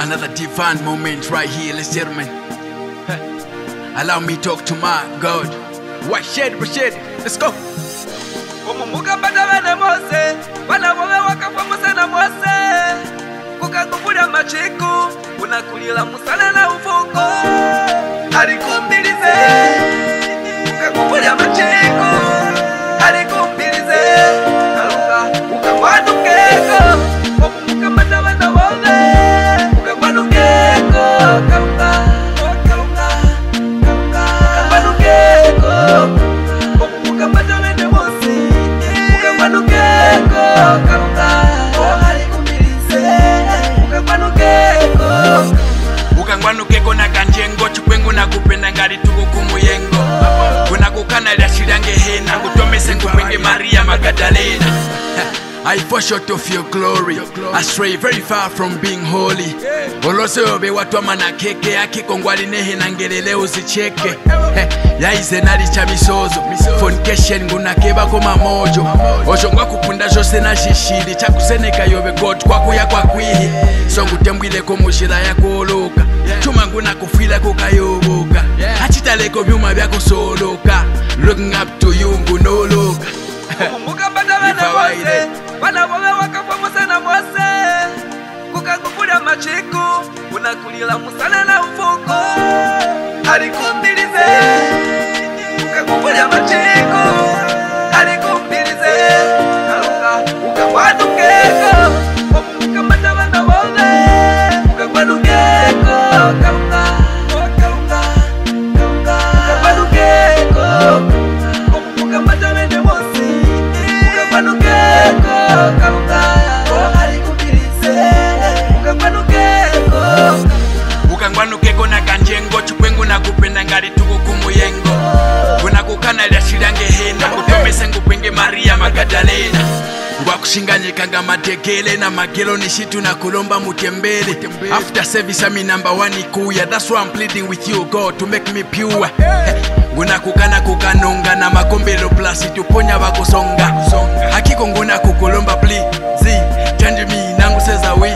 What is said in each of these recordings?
Another divine moment right here, ladies and gentlemen. Allow me to talk to my God. Rashid, let's go. Kumumuka badala Mose, wanabowe wakapamosa na Mose. Kukakubuda machiku, unakulila musana na ufuko. Harikumbilize, kukakubuda machiku. Harikumbilize, kaluka, ukakwanukeko. Kumumuka badala Mose, ukakwanukeko, kaluka. Ukangwanukeko na kanjengo chukwengu na kupenda ngari tuko kumuyengo. Kuna kukana lya shirange hena ngutomese ngupenge Maria Magdalena. I fall short of your glory, I stray very far from being holy. Olose obe watu mana keke akikongwali nehe na ngelele uzicheke. Yaize nali cha misozo, fornication ngunakeba koma mojo. Oshongwa kupunda jose na shishiri, chakuseneka yobe God kwa kuya kwa kwihi. Songu tembwile komushila ya kuoloka, chuma nguna kufila kukayoboka. Hachitaleko byuma bya kusoloka, looking up to you ngunoloka. Kumumuka badala na Mose, wanabowe wakapamosa na Mose. Kukakubuda machiku, unakulila musana na ufuko. Harikumbilize, kukakubuda machiku. Harikumbilize, kaluka, ukakwanukeko. Kumumuka badala na Mose, ukakwanukeko, kaluka. Ukakwanukeko. Kumumuka badala na Mose, ukakwanukeko, kaluka. Ukangwanukeko na kanjengo chukwengu na kupenda ngari tuko kumuyengo. Kuna kukana lya shirange hena ngutomese ngupenge Maria Magdalena. Ngwakushinganyika nga matekele na magelo nishitu na kulomba mutembele. After service I'm number 1 ikuya. That's why I'm pleading with you God to make me pure. Nguna kukana kukanonga na makombelo plasi tuponya bakusonga. Hakiko nguna kukulomba please change me nangu seza we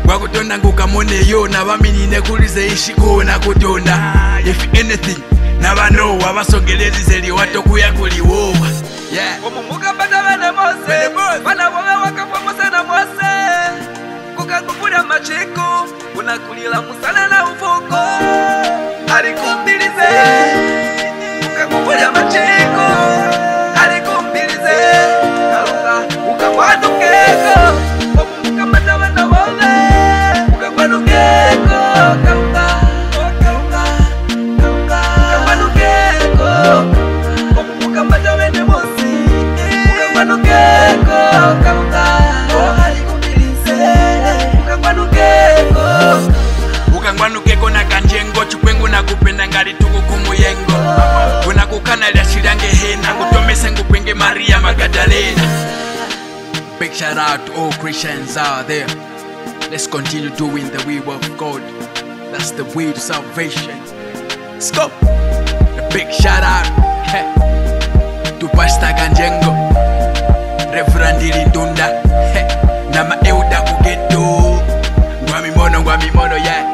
Wakutonda ngukamone yo na bamini nekulize ishiko na kutonda. If anything naba know wabasogelelize liwato kuya kuliwowa. Kumumuka badala na Mose, wanabowe wakapamosa na Mose. Kukakubuda machiku, unakulila musana na ufuko. Harikumbilize, kukakubuda machiku. Harikumbilize, kaluka, ukakwanukeko. Kumumuka badala na Mose, ukakwanukeko, kaluka. Ukakwanukeko. Kumumuka badala na Mose, ukakwanukeko, kaluka. Ukangwanukeko na kanjengo chukwengu na kupenda ngari tuko kumuyengo. Kuna kukana lya shirange hena ngutomese ngupenge Maria Magdalena. Big shout out to all Christians out there. Let's continue doing the will of God. That's the way to salvation. Let's go. A big shout out to Pastor Kanjengo, Reverend Lindunda, Nama Euda Kugeto. Ngwami mono, yeah.